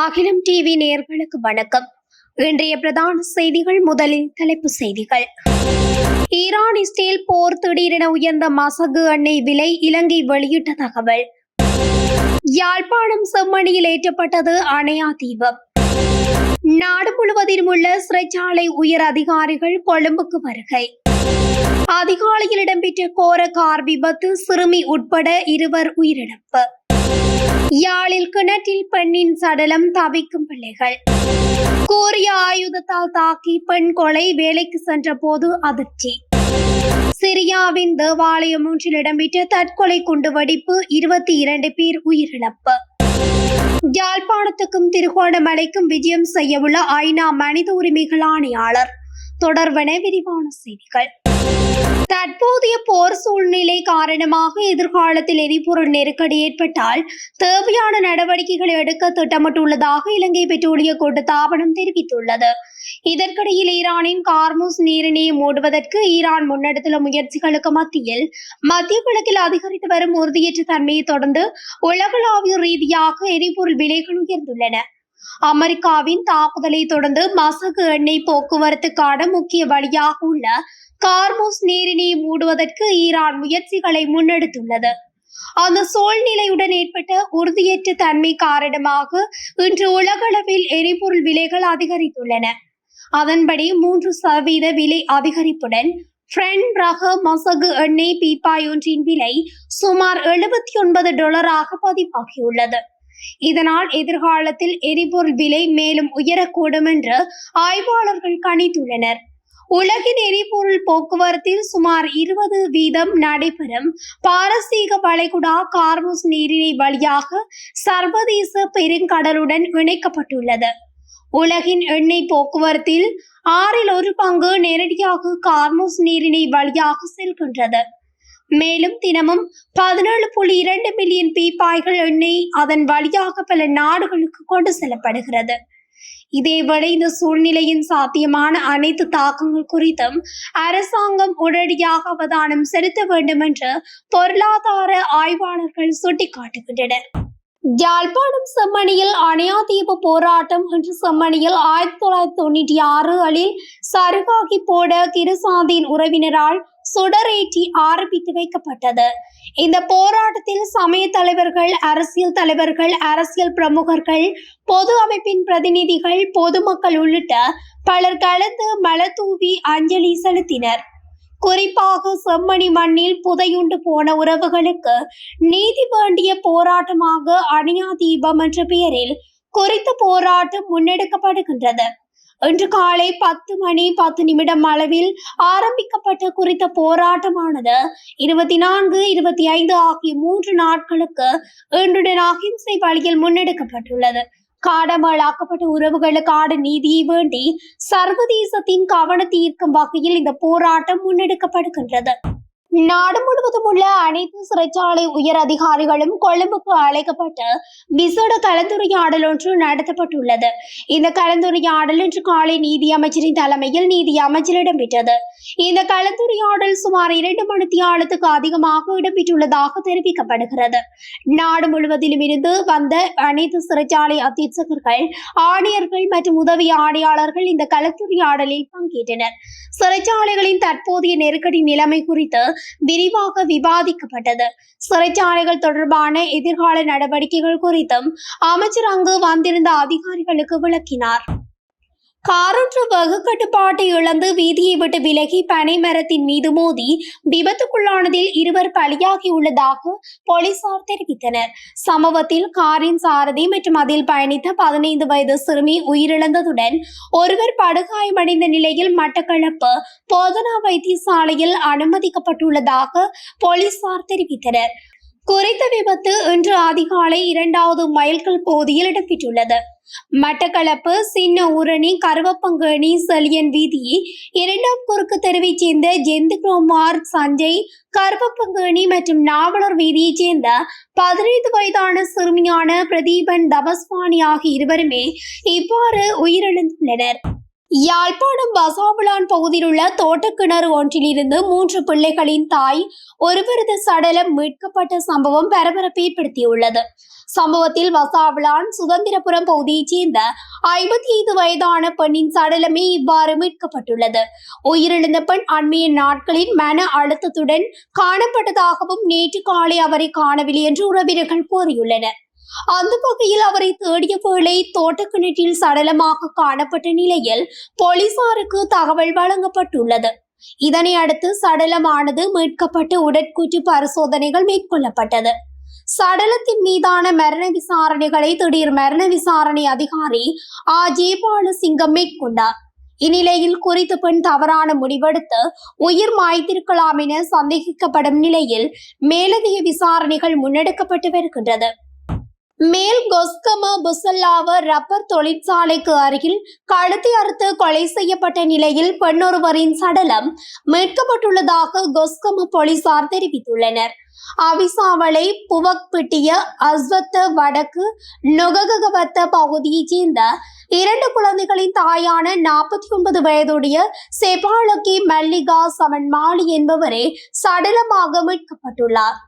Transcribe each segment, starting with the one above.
அகிலம் டிவி நேயர்களுக்கு வணக்கம். இன்றைய பிரதான செய்திகள். முதலில் தலைப்பு செய்திகள். ஈரான் இஸ்ரேல் போர் திடீரென உயர்ந்த மசகு எண்ணெய் விலை, இலங்கை வெளியிட்ட தகவல். யாழ்ப்பாணம் செம்மணியில் ஏற்றப்பட்டது அணையா தீபம். நாடு முழுவதிலும் உள்ள சிறைச்சாலை உயர் அதிகாரிகள் கொழும்புக்கு வருகை. அதிகாலையில் இடம்பெற்ற கோர கார் விபத்து, சிறுமி உட்பட 2 உயிரிழப்பு. யாழில் கிணற்றில் பெண்ணின் சடலம், தவிக்கும் பிள்ளைகள். கூறிய ஆயுதத்தால் தாக்கி பெண் கொலை, வேலைக்கு சென்ற போது அதிர்ச்சி. சிரியாவின் தேவாலயம் ஒன்றில் இடம்பெற்ற தற்கொலை குண்டுவெடிப்பு, 22 பேர் உயிரிழப்பு. யாழ்ப்பாணத்துக்கும் திருகோணமலைக்கும் விஜயம் செய்யவுள்ள ஐநா மனித உரிமைகள் ஆணையாளர். தொடர்வன விரிவான செய்திகள். தற்போதைய போர் சூழ்நிலை காரணமாக எதிர்காலத்தில் எரிபொருள் நெருக்கடி ஏற்பட்டால் தேவையான நடவடிக்கைகளை எடுக்க திட்டமிட்டுள்ளதாக இலங்கை பெட்ரோலிய கூட்டுத்தாபனம் தெரிவித்துள்ளது. இதற்கிடையில் ஈரானின் கார்முஸ் நீரிணையை மூடுவதற்கு ஈரான் முன்னெடுத்துள்ள முயற்சிகளுக்கு மத்திய கிழக்கில் அதிகரித்து வரும் உறுதியற்ற தன்மையை தொடர்ந்து உலகளாவிய ரீதியாக எரிபொருள் விலைகள் உயர்ந்துள்ளன. அமெரிக்காவின் தாக்குதலை தொடர்ந்து மசகு எண்ணெய் போக்குவரத்துக்கான முக்கிய வழியாக உள்ள கார்முஸ் நீரிணையை மூடுவதற்கு ஈரான் முயற்சிகளை முன்னெடுத்துள்ளது. அந்த சூழ்நிலையுடன் ஏற்பட்ட உறுதியற்ற தன்மை காரணமாக இன்று உலகளவில் எரிபொருள் விலைகள் அதிகரித்துள்ளன. அதன்படி 3% விலை அதிகரிப்புடன் பிரெண்ட் ரக மசகு எண்ணெய் பீப்பாய் ஒன்றின் விலை சுமார் $79 பதிவாகியுள்ளது. இதனால் எதிர்காலத்தில் எரிபொருள் விலை மேலும் உயரக்கூடும் என்று ஆய்வாளர்கள் கணித்துள்ளனர். உலகின் எரிபொருள் போக்குவரத்தில் சுமார் 20% நடைபெறும் பாரசீக வளைகுடா கார்முஸ் நீரிணை வழியாக சர்வதேச பெருங்கடலுடன் இணைக்கப்பட்டுள்ளது. உலகின் எண்ணெய் போக்குவரத்தில் 1/6 நேரடியாக கார்முஸ் நீரிணை வழியாக செல்கின்றது. மேலும் தினமும் 17.2 மில்லியன் பீப்பாய்கள் எண்ணெய் அதன் வழியாக பல நாடுகளுக்கு கொண்டு செல்லப்படுகிறது. இதேவேளை இந்த சூழ்நிலையின் சாத்தியமான அனைத்து தாக்கங்கள் குறித்தும் அரசாங்கம் உடனடியாக அவதானம் செலுத்த வேண்டும் என்று பொருளாதார ஆய்வாளர்கள் சுட்டிக்காட்டுகின்றனர். யாழ்ப்பாணம் செம்மணியில் அணையா தீப போராட்டம். இன்று செம்மணியில் 1996 சருகாகி போட கிருசாந்தியின் உறவினரால் சுடரேற்றி ஆரம்பித்து வைக்கப்பட்டது. இந்த போராட்டத்தில் சமய தலைவர்கள், அரசியல் தலைவர்கள், அரசியல் பிரமுகர்கள், பொது அமைப்பின் பிரதிநிதிகள், பொதுமக்கள் உள்ளிட்ட பலர் கலந்து மலர்தூவி அஞ்சலி செலுத்தினர். குறிப்பாக செம்மணி மண்ணில் புதையுண்டு போன உறவுகளுக்கு நீதி வேண்டிய போராட்டமாக அணையா தீபம் என்ற பெயரில் குறித்த போராட்டம் முன்னெடுக்கப்படுகின்றது. இன்று காலை 10:10 அளவில் ஆரம்பிக்கப்பட்ட குறித்த போராட்டமானது 24, 25 ஆகிய 3 நாட்களுக்கு இன்றுடன் அகிம்சை வழியில் முன்னெடுக்கப்பட்டுள்ளது. காணாமலாக்கப்பட்ட உறவுகளுக்கான நீதியை வேண்டி சர்வதேசத்தின் கவனத்தை ஈர்க்கும் வகையில் இந்த போராட்டம் முன்னெடுக்கப்படுகின்றது. நாடு முழுவதும் உள்ள அனைத்து சிறைச்சாலை உயர் அதிகாரிகளும் கொழும்புக்கு அழைக்கப்பட்டு விசேட கலந்துரையாடல் ஒன்று நடத்தப்பட்டுள்ளது. இந்த கலந்துரையாடல் இன்று காலை நீதி அமைச்சரின் தலைமையில் நீதி அமைச்சர் இடம்பெற்றது. இந்த கலந்துரையாடல் சுமார் 2 மணித்தியாலத்துக்கு அதிகமாக இடம்பெற்றுள்ளதாக தெரிவிக்கப்படுகிறது. நாடு முழுவதிலும் இருந்து வந்த அனைத்து சிறைச்சாலை அத்தியட்சகர்கள், ஆணையர்கள் மற்றும் உதவி ஆணையாளர்கள் இந்த கலந்துரையாடலில் பங்கேற்றனர். சிறைச்சாலைகளின் தற்போதைய நெருக்கடி நிலைமை குறித்து விரிவாக விவாதிக்கப்பட்டது. சிறைச்சாலைகள் தொடர்பான எதிர்கால நடவடிக்கைகள் குறித்தும் அமைச்சர் அங்கு வந்திருந்த அதிகாரிகளுக்கு விளக்கினார். காரொன்று வெகு கட்டுப்பாட்டை இழந்து வீதியை விட்டு விலகி பனை மரத்தின் மீது மோதி விபத்துக்குள்ளானதில் 2 பலியாகியுள்ளதாக போலீசார் தெரிவித்தனர். சம்பவத்தில் காரின் சாரதி மற்றும் அதில் பயணித்த 15 வயது சிறுமி உயிரிழந்ததுடன் ஒருவர் படுகாயமடைந்த நிலையில் மட்டக்களப்பு போதனா வைத்தியசாலையில் அனுமதிக்கப்பட்டுள்ளதாக போலீசார் தெரிவித்தனர். குறித்த விபத்து இன்று அதிகாலை 2வது மைல்கல் பகுதியில் இடம்பெற்றுள்ளது. மட்டக்களப்பு சின்ன ஊரணி கருவப்பங்கேணி செலியன் வீதி 2ஆம் குறுக்கு தெருவைச் சேர்ந்த ஜெந்திகுமார் சஞ்சய், கருவப்பங்கேணி மற்றும் நாவலர் வீதியைச் சேர்ந்த 15 வயதான சிறுமியான பிரதீபன் தபஸ்வானி ஆகிய இருவருமே இவ்வாறு உயிரிழந்துள்ளனர். யாழ்ப்பாணம் வசாவிளான் பகுதியில் உள்ள தோட்டக்கிணறு ஒன்றிலிருந்து 3 பிள்ளைகளின் தாய் ஒருவரது சடலம் மீட்கப்பட்ட சம்பவம் பரபரப்பை ஏற்படுத்தியுள்ளது. சம்பவத்தில் வசாவிளான் சுதந்திரபுரம் பகுதியைச் சேர்ந்த 55 வயதான பெண்ணின் சடலமே இவ்வாறு மீட்கப்பட்டுள்ளது. உயிரிழந்த பெண் அண்மைய நாட்களில் மன அழுத்தத்துடன் காணப்பட்டதாகவும் நேற்று காலை அவரை காணவில்லை என்று உறவினர்கள் கூறியுள்ளனர். அந்த வகையில் அவரை தேடிய வேளை தோட்டக்கிணற்றில் சடலமாக காணப்பட்ட நிலையில் போலீசாருக்கு தகவல் வழங்கப்பட்டுள்ளது. இதனை அடுத்து சடலமானது மீட்கப்பட்டு உடற்கூற்று பரிசோதனைகள் மேற்கொள்ளப்பட்டது. சடலத்தின் மீதான மரண விசாரணைகளை திடீர் மரண விசாரணை அதிகாரி ஜெயபாலசிங்கம் மேற்கொண்டார். இந்நிலையில் குறித்த பெண் தவறான முடிவெடுத்து உயிர் மாய்த்திருக்கலாம் என சந்தேகிக்கப்படும் நிலையில் மேலதிக விசாரணைகள் முன்னெடுக்கப்பட்டு வருகின்றது. மேல் கொஸ்கம புசல்லாவ ரப்பர் தொழிற்சாலைக்கு அருகில் கழுத்தை அறுத்து கொலை செய்யப்பட்ட நிலையில் பெண்ணொருவரின் சடலம் மீட்கப்பட்டுள்ளதாக கொஸ்கம போலீசார் தெரிவித்துள்ளனர். அவிசாவளை புவக்பிட்டிய அஸ்வத்த வடக்கு நுககவத்த பகுதியைச் சேர்ந்த 2 குழந்தைகளின் தாயான 49 வயதுடைய செபாலகி மல்லிகா சமன்மாலி என்பவரே சடலமாக மீட்கப்பட்டுள்ளார்.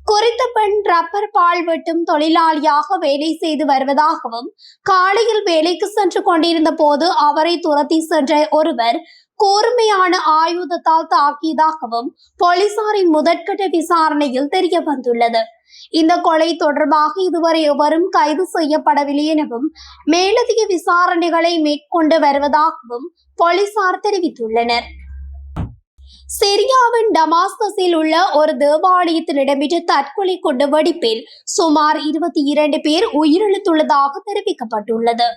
குறித்த பெண் ரப்பர் பால் வெட்டும் தொழிலாளியாக வேலை செய்து வருவதாகவும் காலையில் வேலைக்கு சென்று கொண்டிருந்த போது அவரை துரத்தி சென்ற ஒருவர் கூர்மையான ஆயுதத்தால் தாக்கியதாகவும் போலீசாரின் முதற்கட்ட விசாரணையில் தெரிய வந்துள்ளது. இந்த கொலை தொடர்பாக இதுவரை எவரும் கைது செய்யப்படவில்லை எனவும் மேலதிக விசாரணைகளை மேற்கொண்டு வருவதாகவும் போலீசார் தெரிவித்துள்ளனர். சிரியாவின் டமாஸ்கஸில் உள்ள ஒரு தேவாலயத்தில் இடம்பெற்ற தற்கொலை கொண்ட வெடிப்பில் சுமார் 22 பேர் உயிரிழந்துள்ளதாக தெரிவிக்கப்பட்டுள்ளது.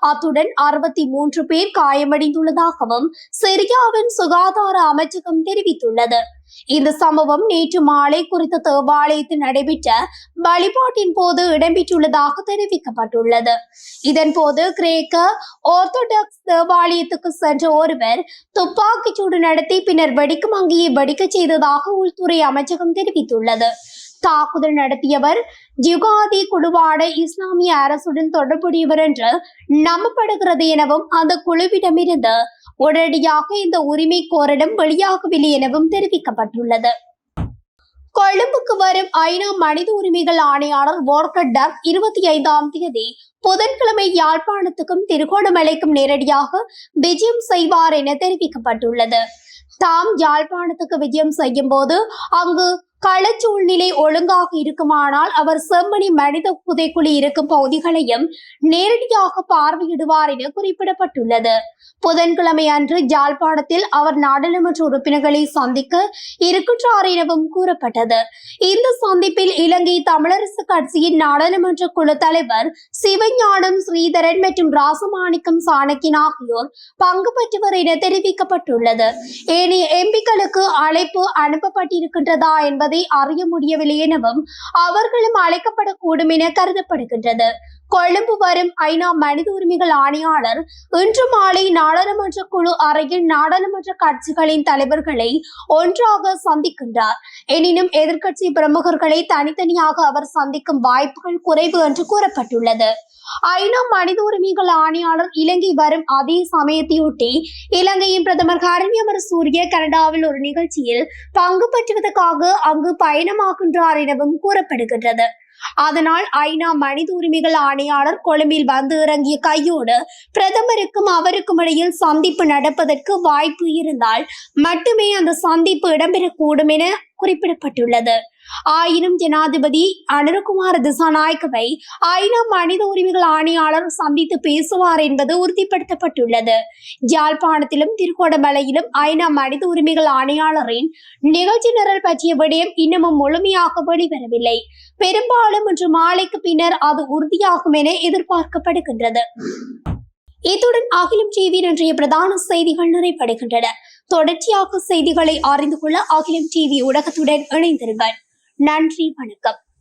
அத்துடன் 63 பேர் காயமடைந்துள்ளதாகவும் சிரியாவின் சுகாதார அமைச்சகம் தெரிவித்துள்ளது. இந்த சம்பவம் நேற்று மாலை குறித்த தேவாலயத்தில் நடைபெற்ற வழிபாட்டின் போது இடம்பெற்றுள்ளதாக தெரிவிக்கப்பட்டுள்ளது. இதன் போது கிரேக்க ஆர்த்தோடாக்ஸ் தேவாலயத்துக்கு சென்ற ஒருவர் துப்பாக்கிச்சூடு நடத்தி பின்னர் வெடிக்கும் அங்கேயே வெடிக்க செய்ததாக உள்துறை அமைச்சகம் தெரிவித்துள்ளது. தாக்குதல் நடத்தியவர் ஜிகாதி குழுவான இஸ்லாமிய அரசுடன் தொடர்புடையவர் என்று நம்பப்படுகிறது எனவும் அந்த குழுவிடமிருந்து உடனடியாக இந்த உரிமை கோரலும் வெளியாகவில்லை எனவும் தெரிவிக்கப்பட்டுள்ளது. கொழும்புக்கு வரும் ஐநா மனித உரிமைகள் ஆணையாளர் வோல்கர் டர்க் 25ஆம் தேதி புதன்கிழமை யாழ்ப்பாணத்துக்கும் திருகோணமலைக்கும் நேரடியாக விஜயம் செய்வார் என தெரிவிக்கப்பட்டுள்ளது. தாம் யாழ்ப்பாணத்துக்கு விஜயம் செய்யும் போது அங்கு களச்சூழ்நிலை ஒழுங்காக இருக்குமானால் அவர் செம்மணி மனித புதைக்குழி இருக்கும் பகுதிகளையும் நேரடியாக பார்வையிடுவார் என குறிப்பிடப்பட்டுள்ளது. புதன்கிழமை அன்று யாழ்ப்பாணத்தில் அவர் நாடாளுமன்ற உறுப்பினர்களை சந்திக்க இருக்கின்றார் எனவும் கூறப்பட்டது. இந்த சந்திப்பில் இலங்கை தமிழரசு கட்சியின் நாடாளுமன்ற குழு தலைவர் சிவஞானம் ஸ்ரீதரன் மற்றும் ராசமாணிக்கம் சாணக்கியன் ஆகியோர் பங்கு பெற்றவர் என தெரிவிக்கப்பட்டுள்ளது. ஏனைய எம்பிக்களுக்கு அழைப்பு அனுப்பப்பட்டிருக்கின்றதா என்பதை அறிய முடியவில்லை எனவும் அவர்களும் அழைக்கப்படக்கூடும் என கருதப்படுகின்றது. கொழும்பு வரும் ஐநா மனித உரிமைகள் ஆணையாளர் இன்று மாலை நாடாளுமன்ற குழு அறையில் நாடாளுமன்ற கட்சிகளின் தலைவர்களை ஒன்றாக சந்திக்கின்றார். எனினும் எதிர்க்கட்சி பிரமுகர்களை தனித்தனியாக அவர் சந்திக்கும் வாய்ப்புகள் குறைவு என்று கூறப்பட்டுள்ளது. ஐநா மனித உரிமைகள் ஆணையாளர் இலங்கை வரும் அதே சமயத்தையொட்டி இலங்கையின் பிரதமர் ஹரணி அமரசூரிய கனடாவில் ஒரு நிகழ்ச்சியில் பங்கு பெற்றுவதற்காக அங்கு பயணமாகின்றார் எனவும் கூறப்படுகின்றது. அதனால் ஐநா மனித உரிமைகள் ஆணையாளர் கொழும்பில் வந்து இறங்கிய கையோடு பிரதமருக்கும் அவருக்கும் இடையில் சந்திப்பு நடப்பதற்கு வாய்ப்பு இருந்தால் மட்டுமே அந்த சந்திப்பு இடம்பெறக்கூடும் என குறிப்பிடப்பட்டுள்ளது. ஆயினும் ஜனாதிபதி அனுரகுமார திசாநாயக்கவை ஐநா மனித உரிமைகள் ஆணையாளர் சந்தித்து பேசுவார் என்பது உறுதிப்படுத்தப்பட்டுள்ளது. யாழ்ப்பாணத்திலும் திருகோணமலையிலும் ஐநா மனித உரிமைகள் ஆணையாளரின் நிகழ்ச்சி நிரல் பற்றிய விடயம் இன்னமும் முழுமையாக வெளிவரவில்லை. பெரும்பாலும் இன்று மாலைக்கு பின்னர் அது உறுதியாகும் என எதிர்பார்க்கப்படுகின்றது. இத்துடன் அகிலம் டிவியின் இன்றைய பிரதான செய்திகள் நிறைவடைகின்றன. தொடர்ச்சியாக செய்திகளை அறிந்து கொள்ள அகிலம் டிவி ஊடகத்துடன் இணைந்திருங்கள். நன்றி, வணக்கம்.